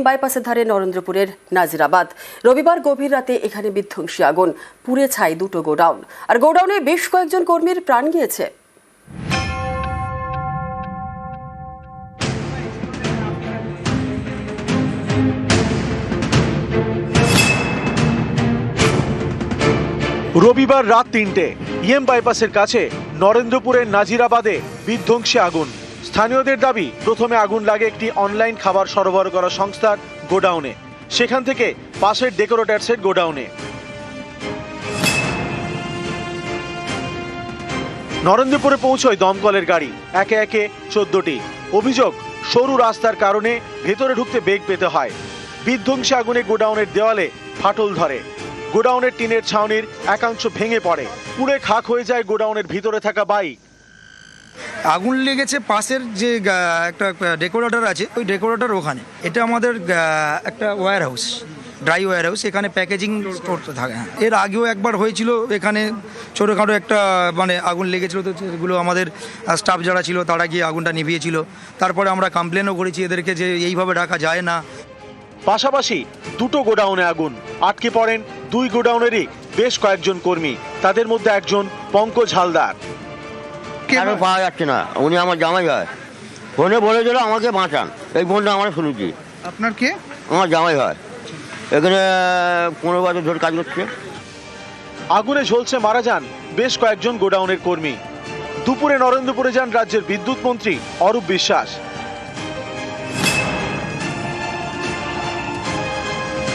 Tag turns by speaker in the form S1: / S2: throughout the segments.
S1: বাইপাসের ধারে নরেন্দ্রপুরের নাজিরাবাদ। রবিবার গভীর রাতে এখানে বিধ্বংসী আগুন, পুড়ে ছাই দুটো গোডাউন, আর গোডাউনে বেশ কয়েকজন কর্মীর প্রাণ গিয়েছে।
S2: রবিবার রাত ৩টে বাইপাসের কাছে নরেন্দ্রপুরের নাজিরাবাদে বিধ্বংসী আগুন। স্থানীয়দের দাবি, প্রথমে আগুন লাগে একটি অনলাইন খাবার সরবরাহ করা সংস্থার গোডাউনে, সেখান থেকে পাশের ডেকোরেটার্সের গোডাউনে। নরেন্দ্রপুরে পৌঁছয় দমকলের গাড়ি, একে একে 14টি। অভিযোগ, সরু রাস্তার কারণে ভেতরে ঢুকতে বেগ পেতে হয়। বিধ্বংসী আগুনে গোডাউনের দেওয়ালে ফাটল ধরে, গোডাউনের টিনের ছাউনির একাংশ ভেঙে পড়ে, পুড়ে খাক হয়ে যায় গোডাউনের ভিতরে থাকা বাইক।
S3: আগুন লেগেছে পাশের যে একটা ডেকোরেটর আছে, ওই ডেকোরেটর ওখানে। এটা আমাদের একটা warehouse, dry warehouse, এখানে প্যাকেজিং করতে থাকে। এর আগেও একবার হয়েছিল, এখানে ছোটোখাটো একটা আগুন লেগেছিল, তো সেগুলো আমাদের স্টাফ যারা ছিল তারা গিয়ে আগুনটা নিভিয়েছিল। তারপরে আমরা কমপ্লেনও করেছি এদেরকে যে এইভাবে রাখা যায় না।
S2: পাশাপাশি দুটো গোডাউনে আগুন, আটকে পড়েন দুই গোডাউনেরই বেশ কয়েকজন কর্মী, তাদের মধ্যে একজন পঙ্কজ হালদার।
S4: কারো পাওয়া যাচ্ছে না, উনি আমার জামাই হয়, ফোনে বলেছিল আমাকে বাঁচান, এই ফোনটা আমরা শুনেছি।
S3: আপনার কে?
S4: আমার জামাই হয়, এখানে 15 বছর ধরে কাজ করছে।
S2: আগুনে ঝলসে মারা যান বেশ কয়েকজন গোডাউনের কর্মী। দুপুরে নরেন্দ্রপুরে যান রাজ্যের বিদ্যুৎ মন্ত্রী অরূপ বিশ্বাস।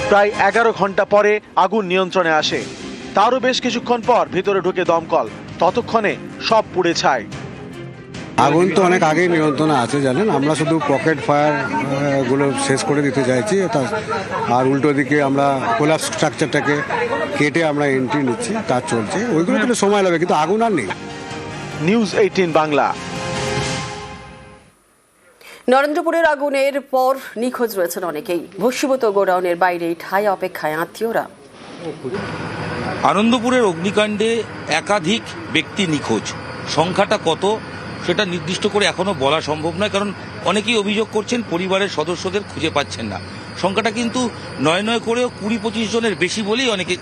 S2: প্রায় 11 ঘন্টা পরে আগুন নিয়ন্ত্রণে আসে। তারও বেশ কিছুক্ষণ পর ভেতরে ঢুকে দমকল, ততক্ষণে সব পুড়ে ছাই।
S5: আগুন তো অনেক আগেই নিয়ন্ত্রণে আছে জানেন, আমরা শুধু পকেট ফায়ার গুলো শেষ করে দিতে চাইছি, আর উল্টো দিকে আমরা কোলাপস স্ট্রাকচারটাকে কেটে আমরা এন্ট্রি নিচ্ছি, কাজ চলছে। ওইগুলো তো সময় লাগবে, কিন্তু আগুন আর নেই।
S2: নিউজ 18 বাংলা।
S1: নরেন্দ্রপুরের আগুনের পর নিখোঁজ রয়েছেন অনেকেই। ভস্মীভূত গোডাউনের বাইরে ঠাই অপেক্ষায় আত্মীয়রা।
S6: আনন্দপুরের অগ্নিকাণ্ডে একাধিক ব্যক্তি নিখোঁজ, সংখ্যাটা কত সেটা নির্দিষ্ট করে এখনো বলা সম্ভব নয়, কারণ অনেকেই অভিযোগ করছেন পরিবারের সদস্যদের খুঁজে পাচ্ছেন না। সংখ্যাটা কিন্তু নয় করেও 20-25 জনের বেশি বলেই অনেকে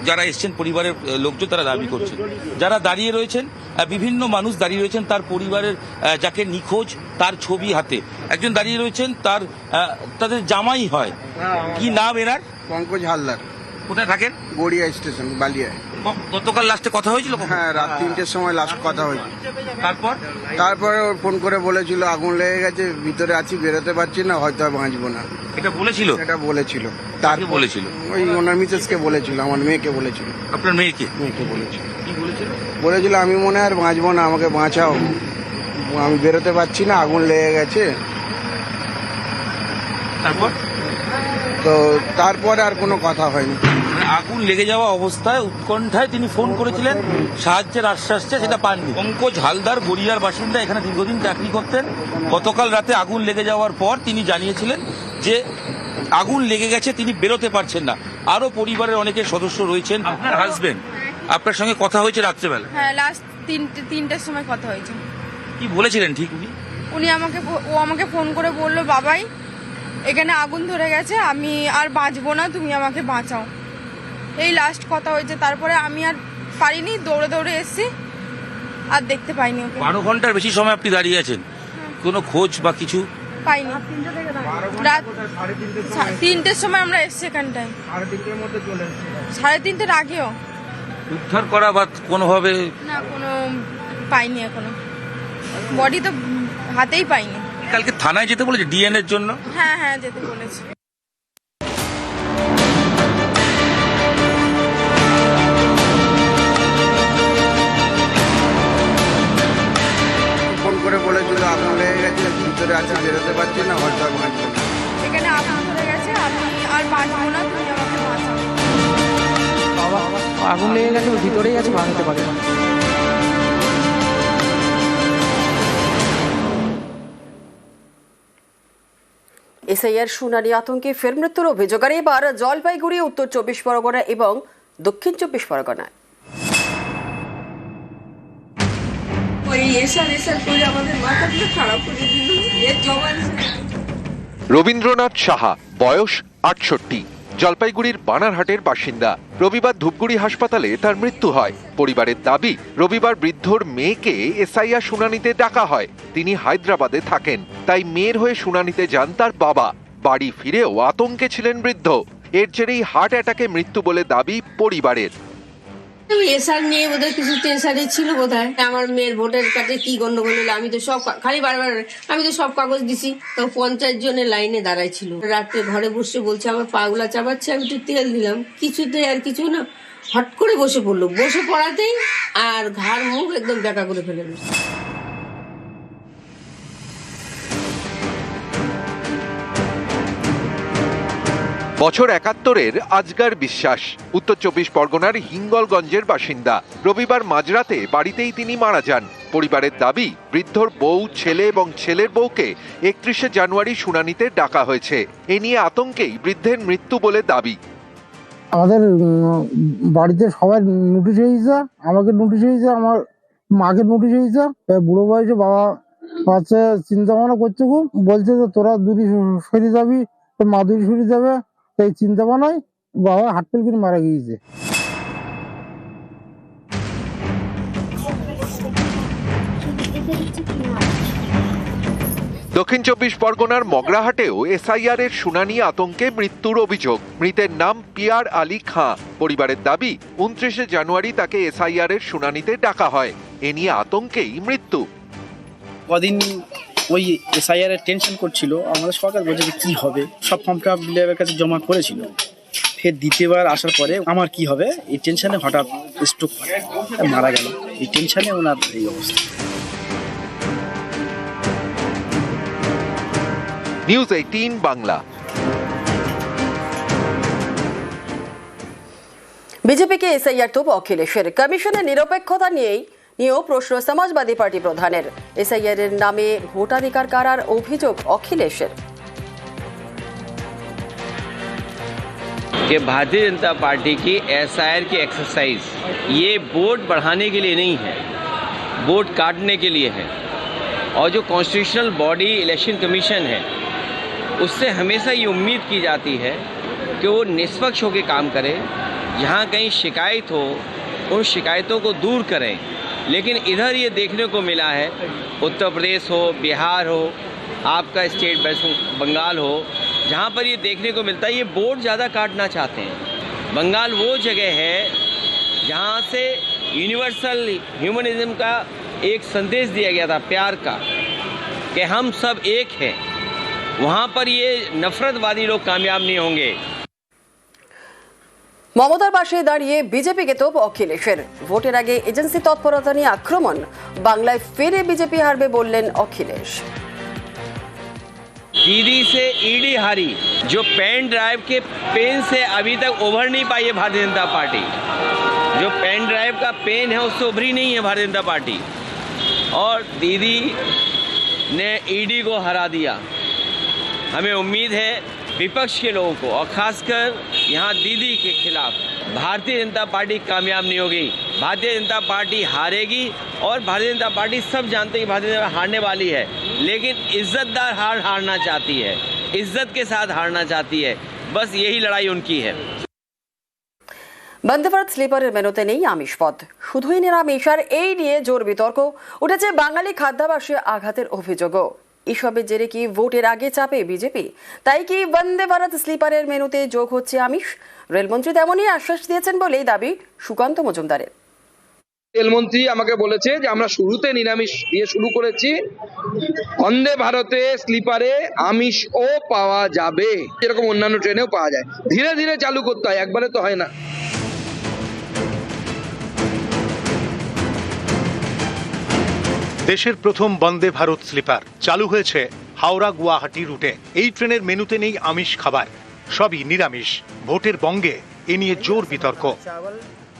S6: যারা এসছেন পরিবারের লোকজন তারা দাবি করছেন। যারা দাঁড়িয়ে রয়েছেন, বিভিন্ন মানুষ দাঁড়িয়ে রয়েছেন তার পরিবারের যাকে নিখোঁজ তার ছবি হাতে। একজন দাঁড়িয়ে রয়েছেন তাদের জামাই হয়, কি নাম এনার?
S7: পঙ্কজ হালদার।
S6: কোথায় থাকেন?
S7: গড়িয়া স্টেশন, বালিয়ায়।
S6: গতকাল লাস্টে কথা হয়েছিল?
S7: হ্যাঁ, রাত 3টের সময় লাস্ট কথা হয়েছিল।
S6: তারপরে
S7: ওর ফোন করে বলেছিল আগুন লেগে গেছে, ভিতরে আছি, বেরোতে পারছি না, হয়তো আর বাঁচবো না।
S6: এটা বলেছিল?
S7: এটা বলেছিল।
S6: তার বলেছিল
S7: ওই ওনার মিসেসকে বলেছিল, আমার মেয়েকে বলেছিল।
S6: আপনার মেয়েকে?
S7: মেয়েকে বলেছিল।
S6: কি বলেছিল?
S7: বলেছিল আমি মনে হয় আর বাঁচবো না, আমাকে বাঁচাও, আমি বেরোতে পারছি না, আগুন লেগে গেছে।
S6: তারপর?
S7: তো তারপরে আর কোনো কথা হয়নি।
S6: আগুন লেগে যাওয়া অবস্থায় উৎকণ্ঠায় তিনি ফোন করেছিলেন, সাহায্যের আশ্বাস চেয়ে, সেটা পাননি। পঙ্কজ হালদার গড়িয়ার বাসিন্দা, এখানে দীর্ঘদিন চাকরি করতেন। গতকাল রাতে আগুন লেগে যাওয়ার পর তিনি জানিয়েছিলেন যে আগুন লেগে গেছে, তিনি বেরোতে পারছেন না। আরো পরিবারের অনেকের সদস্য রয়েছেন। আপনার হাজবেন্ড, আপনার সঙ্গে কথা হয়েছে রাত্রেবেলা?
S8: হ্যাঁ, লাস্ট 3টের সময় কথা হয়েছে।
S6: কি বলেছিলেন ঠিক উনি?
S8: ও আমাকে ফোন করে বললো, বাবাই এখানে আগুন ধরে গেছে, আমি আর বাঁচবো না, তুমি আমাকে বাঁচাও, এই লাস্ট কথা হয়েছে। তারপরে আমি আর পারিনি, দৌড়ে এসেছি, আর দেখতে পাইনি ওকে।
S6: 12 ঘন্টার বেশি সময় আপনি দাঁড়িয়ে আছেন, কোনো খোঁজ বা কিছু
S8: পাইনি। রাত 3টের সময় আমরা এসছি এখানটায়, 3:30-এর আগেও
S6: উদ্ধার করা বা কোনোভাবে
S8: না, কোনো পাইনি এখনো, বডি তো হাতেই পাইনি।
S6: কালকে থানায় যেতে বলেছে ডিএনএর জন্য?
S8: হ্যাঁ, যেতে বলেছে।
S7: ফোন করে বলেছিল আগুন লেগে গেছে, ভিতরে আছি, বেরোতে পারছি না, হয়তো আর বাঁচবো না।
S8: এখানে আগুন ধরে গেছে, আমি আর বাঁচবো না, তুমি আমাকে বাঁচাও।
S9: আগুন লেগে গেছে, ভিতরেই আছে, ভাঙতে পারে না।
S1: এসআইআর শুনানি আতঙ্কে ফের মৃত্যুর অভিযোগ। আর এবার জলপাইগুড়ি, উত্তর 24 পরগনা এবং দক্ষিণ 24 পরগনায়।
S10: রবীন্দ্রনাথ সাহা বয়স 68, জলপাইগুড়ির বানারহাটের বাসিন্দা। রবিবার ধূপগুড়ি হাসপাতালে তার মৃত্যু হয়। পরিবারের দাবি, রবিবার বৃদ্ধর মেয়েকে এসআইআর শুনানিতে ডাকা হয়। তিনি হায়দ্রাবাদে থাকেন, তাই মেয়ের হয়ে শুনানিতে যান তার বাবা। বাড়ি ফিরেও আতঙ্কে ছিলেন বৃদ্ধ। এর জেরেই হার্ট অ্যাটাকে মৃত্যু বলে দাবি পরিবারের।
S11: এসআর নিয়ে বোধহয় কিছু টেনশনে ছিল বোধহয়। আমার মেয়ের ভোটার কার্ডে কি গন্ডগোল হলো, আমি তো সব খালি বারবার আমি তো সব কাগজ দিছি। তো 50 জনের লাইনে দাঁড়াই ছিল। রাত্রে ঘরে বসে বলছে আমার পাগুলা চাবাচ্ছে, আমি একটু তেল দিলাম, কিছুতে আর কিছু না, হট করে বসে পড়লো। বসে পড়াতেই আর ঘাড় মুখ একদম বেঁকা করে ফেলে দিল।
S10: বছর 71-এর আজগার বিশ্বাস উত্তর 24 পরগনার হিঙ্গলগঞ্জের বাসিন্দা। রবিবার মাঝরাতে বাড়িতেই তিনি মারা যান। পরিবারের দাবি, বৃদ্ধর বউ, ছেলে এবং ছেলের বউকে 31শে জানুয়ারি শুনানিতে ডাকা হয়েছে। এ নিয়ে আতঙ্কেই বৃদ্ধের মৃত্যু বলে দাবি।
S12: আমাদের বাড়িতে সবাই নোটিশ হয়েছে, আমাকে নোটিশ হয়েছে, আমার মাকে নোটিশ হয়েছে। বুড়ো বয়সে বাবা হচ্ছে চিন্তা ভাবনা করছে, খুব বলছে যে তোরা দূরে সরে যাবি, তোর মা দূরে সরে যাবে। এই চিন্তা ভাবনায় বাবা হার্ট ফেল করে মারা গিয়েছে।
S10: দক্ষিণ 24 পরগনার মগরাহাটেও এসআইআর এর শুনানি আতঙ্কে মৃত্যুর অভিযোগ। মৃতের নাম পিয়ার আলী খাঁ। পরিবারের দাবি, 29শে জানুয়ারি তাকে এসআইআর এর শুনানিতে ডাকা হয়। এ নিয়ে আতঙ্কেই মৃত্যু।
S13: কদিন ওই এসআইআর এর টেনশন করছিল। আমাদের সরকার বলছে যে কি হবে, সব ফর্মটা বিলের কাছে জমা করেছিল। ফের দ্বিতীয়বার আসার পরে আমার কি হবে এই টেনশনে হঠাৎ স্ট্রোক মারা গেল। এই টেনশনে ওনার এই অবস্থা।
S10: নিউজ 18 বাংলা।
S1: বিজেপিকে এসআইআর তো অখিলেশের। কমিশনের নিরপেক্ষতা নিয়েও প্রশ্ন সমাজবাদী পার্টি প্রধানের। এসআইআর এর নামে ভোটাধিকার কারার অভিযোগ অখিলেশের।
S14: कि भारतीय जनता पार्टी की एसआईआर की एक्सरसाइज ये वोट बढ़ाने के लिए नहीं है, वोट काटने के लिए है। और जो कॉन्स्टिट्यूशनल बॉडी इलेक्शन कमीशन है, उससे हमेशा ये उम्मीद की जाती है कि वो निष्पक्ष होकर काम करे। जहाँ कहीं शिकायत हो उन शिकायतों को दूर करें। लेकिन इधर ये देखने को मिला है, उत्तर प्रदेश हो, बिहार हो, आपका स्टेट वेस्ट बंगाल हो, जहाँ पर ये देखने को मिलता है ये वोट ज़्यादा काटना चाहते हैं। बंगाल वो जगह है जहाँ से यूनिवर्सल ह्यूमनिज्म का एक संदेश दिया गया था, प्यार का, कि हम सब एक हैं। वहाँ पर ये नफरतवादी लोग कामयाब नहीं होंगे।
S1: মমতার পাশে দাঁড়িয়ে বিজেপিকে তোপ অখিলেশের। ভোটের আগে এজেন্সি তৎপরতা নিয়ে আক্রমণ। বাংলায় ফিরে বিজেপি হারবে বললেন অখিলেশ।
S14: दीदी से ईडी हारी, जो पेन ड्राइव के पेन से अभी तक उभर नहीं पाई है भारतीय जनता पार्टी। जो पेन ड्राइव का पेन है उससे उभरी नहीं है भारतीय जनता पार्टी। और दीदी ने ईडी को हरा दिया। हमें उम्मीद है विपक्ष के लोगों को, और खासकर यहाँ दीदी के खिलाफ भारतीय जनता पार्टी कामयाब नहीं होगी। भारतीय जनता पार्टी हारेगी। और भारतीय जनता पार्टी सब जानते हैं कि भारतीय जनता हारने वाली है, लेकिन इज्जतदार हारना चाहती है, इज्जत के साथ हारना चाहती है। बस यही लड़ाई उनकी है।
S1: বন্দে ভারত স্লিপারের মেনুতে নেই আমিষ পদ, শুধুই নিরামিষ। আর এই নিয়ে জোর বিতর্ক উঠেছে বাঙালি খাদ্যাভাসে আঘাতের অভিযোগও। এসবের জেরে কি ভোটের আগে চাপে বিজেপি? তাই কি বন্দে ভারত স্লিপারের মেনুতে যোগ হচ্ছে আমিষ? রেলমন্ত্রী তেমনই আশ্বাস দিয়েছেন বলেই দাবি সুকান্ত মজুমদারের।
S15: রেলমন্ত্রী আমাকে বলেছে যে আমরা শুরুতে নিরামিষ দিয়ে শুরু করেছি, বন্দে ভারতে স্লিপারে আমিষও পাওয়া যাবে, যেরকম অন্যান্য ট্রেনেও পাওয়া যায়। ধীরে ধীরে চালু করতে হয়, একবারে তো হয় না।
S2: দেশের প্রথম বন্দে ভারত স্লিপার চালু হয়েছে হাওড়া গুয়াহাটি রুটে। এই ট্রেনের মেনুতে নেই আমিষ খাবার, সবই নিরামিষ। ভোটের বঙ্গে এ নিয়ে জোর বিতর্ক।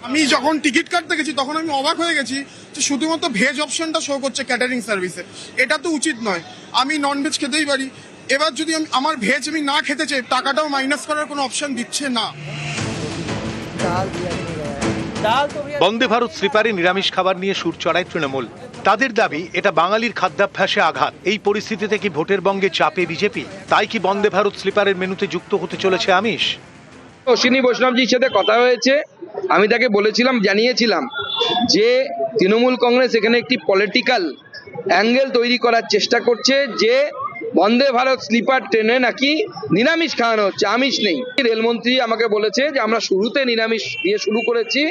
S16: আমি যখন টিকিট কাটতে গেছি তখন আমি অবাক হয়ে গেছি যে শুধুমাত্র ভেজ অপশনটা শো করছে ক্যাটারিং সার্ভিসে। এটা তো উচিত নয়, আমি নন ভেজ খেতেই পারি। এবার যদি আমার ভেজ আমি না খেতে চাই, টাকাটাও মাইনাস করার কোনো অপশন দিচ্ছে না।
S2: বন্দে ভারত স্লিপারে নিরামিষ খাবার নিয়ে সুর চড়ায় তৃণমূল। তাদের দাবি এটা বাঙালির খাদ্যাভ্যাসে আঘাত। এই পরিস্থিতিতে কি ভোটের বঙ্গে চাপে বিজেপি? তাই কি বন্দে ভারত স্লিপারের মেনুতে যুক্ত হতে চলেছে আমিষ?
S15: অশ্বিনী বৈষ্ণবজির সাথে কথা হয়েছে, আমি তাকে বলেছিলাম, জানিয়েছিলাম যে তৃণমূল কংগ্রেস এখানে একটি পলিটিক্যাল অ্যাঙ্গেল তৈরি করার চেষ্টা করছে যে বন্দে ভারত স্লিপার ট্রেনে নাকি নিরামিষ খাওয়ানো হচ্ছে, আমিষ নেই। রেলমন্ত্রী আমাকে বলেছে যে আমরা শুরুতে নিরামিষ দিয়ে শুরু করেছি,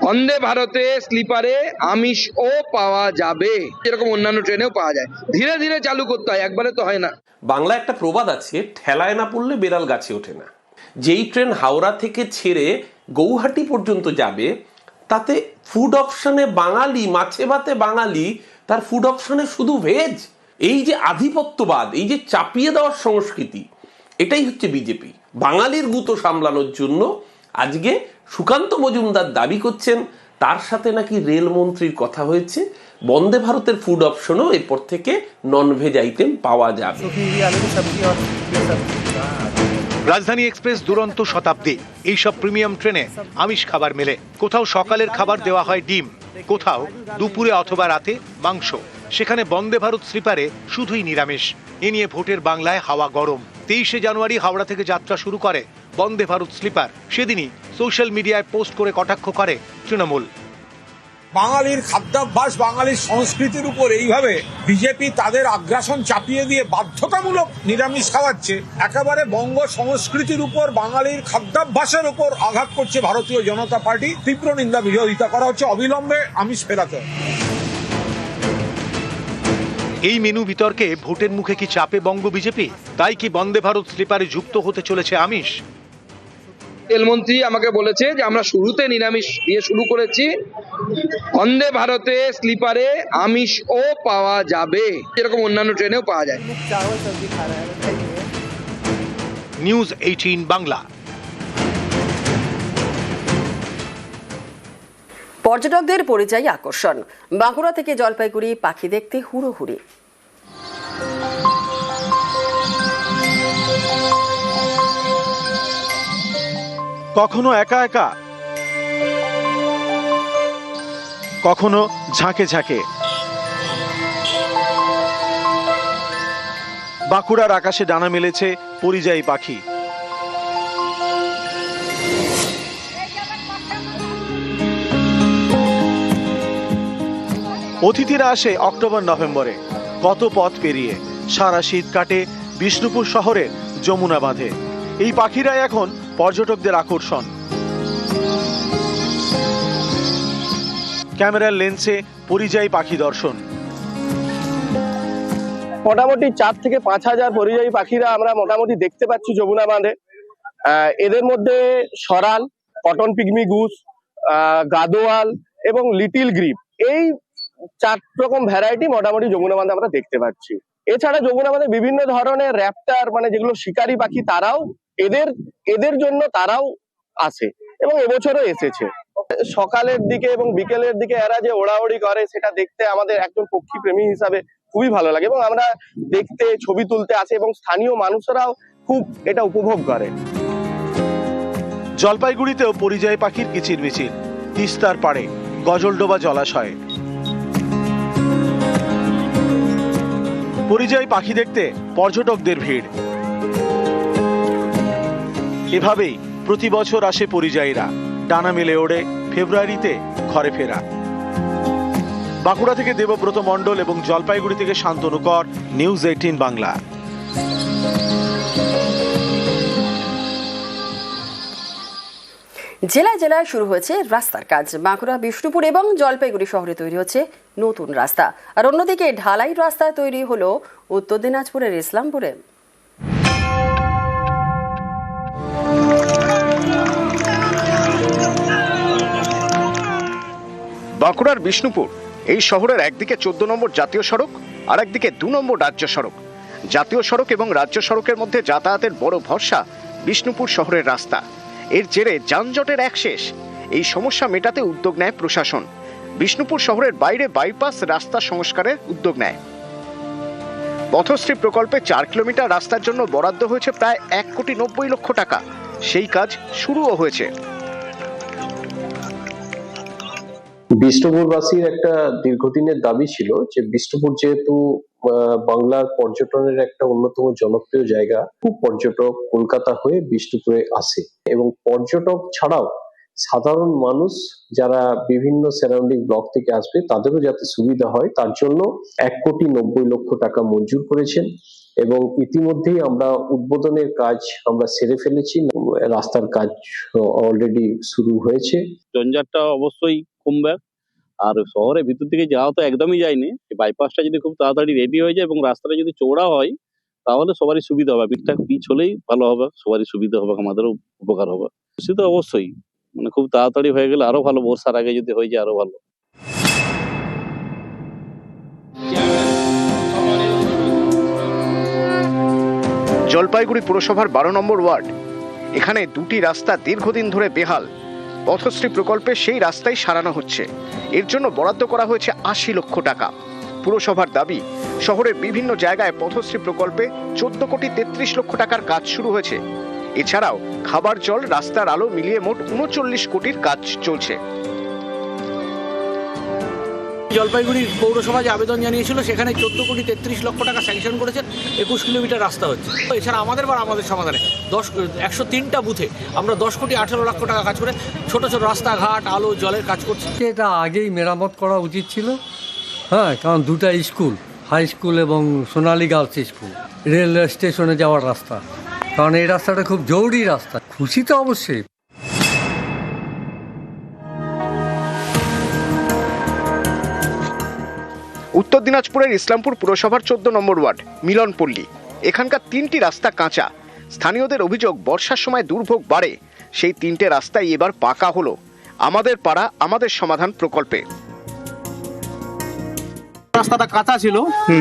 S15: বন্দে ভারতে স্লিপারে আমিষও পাওয়া যাবে, যেরকম অন্যান্য ট্রেনেও পাওয়া যায়। ধীরে ধীরে চালু করতে হয়, একবারে তো হয় না।
S17: বাংলা একটা প্রবাদ আছে, ঠেলায় না পড়লে বেড়াল গাছে ওঠে না। যেই ট্রেন হাওড়া থেকে ছেড়ে গৌহাটি পর্যন্ত যাবে, তাতে ফুড অপশনে বাঙালি, মাছে ভাতে বাঙালি, তার ফুড অপশনে শুধু ভেজ। এই যে আধিপত্যবাদ, এই যে চাপিয়ে দেওয়ার সংস্কৃতি, এটাই হচ্ছে বিজেপি। বাঙালির গুতো সামলানোর জন্য আজকে সুকান্ত মজুমদার দাবি করছেন তার সাথে নাকি রেলমন্ত্রীর কথা হয়েছে, বন্দে ভারতের ফুড অপশনও এরপর থেকে ননভেজ আইটেম পাওয়া যাবে।
S2: রাজধানী এক্সপ্রেস, দুরন্ত, শতাব্দী, এইসব প্রিমিয়াম ট্রেনে আমিষ খাবার মেলে। কোথাও সকালের খাবার দেওয়া হয় ডিম, কোথাও দুপুরে অথবা রাতে মাংস। সেখানে বন্দে ভারত স্লিপারে শুধুই নিরামিষ। এ নিয়ে ভোটের বাংলায় হাওয়া গরম। 23শে জানুয়ারি হাওড়া থেকে যাত্রা শুরু করে বন্দে ভারত স্লিপার। সেদিনই সোশ্যাল মিডিয়ায় পোস্ট করে কটাক্ষ করে তৃণমূল।
S18: বাঙালির খাদ্যাভ্যাস, বাঙালির সংস্কৃতির উপর এইভাবে বিজেপি তাদের আগ্রাসন চাপিয়ে দিয়ে বাধ্যতামূলক নিরামিষ খাওয়াচ্ছে, একেবারে বঙ্গ সংস্কৃতির উপর, বাঙালির খাদ্যাভ্যাসের উপর আঘাত করছে ভারতীয় জনতা পার্টি। তীব্র নিন্দা, বিরোধিতা করা হচ্ছে, অবিলম্বে আমিষ ফেরাতে হবে।
S2: এই মেনু বিতর্কে ভোটের মুখে কি চাপে বঙ্গ বিজেপি? তাই কি বন্দে ভারত স্লিপারে যুক্ত হতে চলেছে আমিষ?
S15: রেলমন্ত্রী আমাকে বলেছে যে আমরা শুরুতে নিরামিষ দিয়ে শুরু করেছি, বন্দে ভারতে স্লিপারে আমিষও পাওয়া যাবে, যেরকম অন্যান্য ট্রেনেও পাওয়া যায়।
S2: নিউজ 18 বাংলা।
S1: পর্যটকদের পরিযায়ী আকর্ষণ। বাঁকুড়া থেকে জলপাইগুড়ি পাখি দেখতে হুড়োহুড়ি।
S2: কখনো একা একা, কখনো ঝাঁকে ঝাঁকে। বাঁকুড়ার আকাশে ডানা মেলেছে পরিযায়ী পাখি। অতিথিরা আসে অক্টোবর নভেম্বরে, কত পথ পেরিয়ে। সারা শীত কাটে বিষ্ণুপুর শহরের যমুনা বাঁধে। এই পাখিরাই এখন পর্যটকদের আকর্ষণ। ক্যামেরার লেন্সে পরিযায়ী পাখি দর্শন।
S19: মোটামুটি 4 থেকে 5 হাজার পরিযায়ী পাখিরা আমরা মোটামুটি দেখতে পাচ্ছি যমুনা বাঁধে। এদের মধ্যে সরাল, কটন পিগমি গুস, গাদোয়াল এবং লিটিল গ্রিপ, এই 4 রকম ভ্যারাইটি মোটামুটি যমুনা বাঁধে আমরা দেখতে পাচ্ছি। এছাড়া যমুনা বাঁধে বিভিন্ন ধরনের র্যাপ্টার, মানে যেগুলো শিকারী পাখি, তারাও এদের জন্য তারাও আসে এবং এবছরও এসেছে। সকালের দিকে এবং বিকেলের দিকে এরা যে ওড়াওড়ি করে, সেটা দেখতে আমাদের একজন পক্ষী প্রেমী হিসাবে খুবই ভালো লাগে এবং আমরা দেখতে, ছবি তুলতে আসি এবং স্থানীয় মানুষরাও খুব এটা উপভোগ করে।
S2: জলপাইগুড়িতেও পরিযায়ী পাখির কিচিরমিচির। তিস্তার পাড়ে গজলডোবা জলাশয়ে পরিযায়ী পাখি দেখতে পর্যটকদের ভিড়। এভাবেই প্রতি বছর আসে পরিযায়ীরা। ডানা মেলে ওড়ে ফেব্রুয়ারিতে ঘরে ফেরা। বাঁকুড়া থেকে দেবব্রত মণ্ডল এবং জলপাইগুড়ি থেকে শান্তনু কর, নিউজ 18 বাংলা।
S1: জেলায় জেলায় শুরু হয়েছে রাস্তার কাজ। বাঁকুড়া, বিষ্ণুপুর এবং জলপাইগুড়ি শহরে তৈরি হচ্ছে নতুন রাস্তা। আর অন্যদিকে ঢালাই রাস্তা তৈরি হলো উত্তর দিনাজপুরের ইসলামপুরে।
S20: বাঁকুড়ার বিষ্ণুপুর এই শহরের একদিকে 14 নম্বর জাতীয় সড়ক, আর একদিকে 2 নম্বর রাজ্য সড়ক। জাতীয় সড়ক এবং রাজ্য সড়কের মধ্যে যাতায়াতের বড় ভরসা বিষ্ণুপুর শহরের রাস্তা। এর জেরে যানজটের এক শেষ। এই সমস্যা মেটাতে উদ্যোগ নেয় প্রশাসন। বিষ্ণুপুর শহরের বাইরে বাইপাস রাস্তা সংস্কারের উদ্যোগ নেয়। পথশ্রী প্রকল্পে 4 কিলোমিটার রাস্তার জন্য বরাদ্দ হয়েছে প্রায় 1,90,00,000 টাকা। সেই কাজ শুরুও হয়েছে।
S21: বিষ্ণুপুরবাসীর একটা দীর্ঘদিনের দাবি ছিল যে বিষ্ণুপুর যেহেতু বাংলার পর্যটনের একটা অন্যতম জনপ্রিয় জায়গা, খুব পর্যটক কলকাতা হয়ে বিষ্ণুপুরে আসে এবং পর্যটক ছাড়াও সাধারণ মানুষ যারা বিভিন্ন সারাউন্ডিং ব্লক থেকে আসবে তাদেরও যাতে সুবিধা হয় তার জন্য 1,90,00,000 টাকা মঞ্জুর করেছেন এবং ইতিমধ্যেই আমরা উদ্বোধনের কাজ আমরা সেরে ফেলেছি, রাস্তার কাজ অলরেডি শুরু হয়েছে।
S22: জঞ্জাটটা অবশ্যই কমবে, আর শহরের ভিতর থেকে যাওয়া তো একদমই যায়নি। বাইপাসটা যদি খুব তাড়াতাড়ি রেডি হয়ে যায় এবং রাস্তাটা যদি চওড়া হয় তাহলে সবারই সুবিধা হবে। পিচ হলেই ভালো হবে, সবারই সুবিধা হবে, আমাদেরও উপকার হবে। খুশি তো অবশ্যই, মানে খুব তাড়াতাড়ি হয়ে গেলে আরো ভালো, বর্ষার আগে যদি হয়ে যায় আরো ভালো।
S20: জলপাইগুড়ি পুরসভার 12 নম্বর ওয়ার্ড, এখানে দুটি রাস্তা দীর্ঘদিন ধরে বেহাল। পথশ্রী প্রকল্পে সেই রাস্তাই সারানো হচ্ছে। এর জন্য বরাদ্দ করা হয়েছে 80 লক্ষ টাকা। পুরসভার দাবি, শহরের বিভিন্ন জায়গায় পথশ্রী প্রকল্পে 14,33,00,000 টাকার কাজ শুরু হয়েছে। এছাড়াও খাবার জল, রাস্তার আলো মিলিয়ে মোট 39 কোটির কাজ চলছে।
S23: জলপাইগুড়ি পৌরসভা যে আবেদন জানিয়েছিল সেখানে 14,33,00,000 টাকা স্যাংশন করেছেন, 21 কিলোমিটার রাস্তা হচ্ছে। এছাড়া আমাদের সমাধানে 103টা বুথে আমরা 10,18,00,000 টাকা কাজ করে ছোট ছোট রাস্তাঘাট, আলো, জলের কাজ করছি।
S24: এটা আগেই মেরামত করা উচিত ছিল, হ্যাঁ, কারণ দুটা স্কুল, হাই স্কুল এবং সোনালী গার্লস স্কুল, রেলওয়ে স্টেশনে যাওয়ার রাস্তা, কারণ এই রাস্তাটা খুব জরুরি রাস্তা। খুশি তো অবশ্যই।
S20: উত্তর দিনাজপুরের ইসলামপুর পুরসভার 14 নম্বর ওয়ার্ড মিলনপল্লী, এখানকার 3টি রাস্তা কাঁচা। স্থানীয়দের অভিযোগ, বর্ষার সময় দুর্ভোগ বাড়ে। সেই 3টে রাস্তাই এবার পাকা হলো আমাদের পাড়া আমাদের সমাধান প্রকল্পে।
S25: রাস্তাটা কাঁচা ছিল,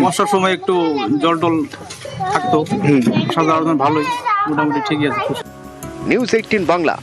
S25: বর্ষার সময় একটু জল টল থাকতো, সাধারণত ভালোই, মোটামুটি ঠিকই আছে।
S20: নিউজ 18 বাংলা।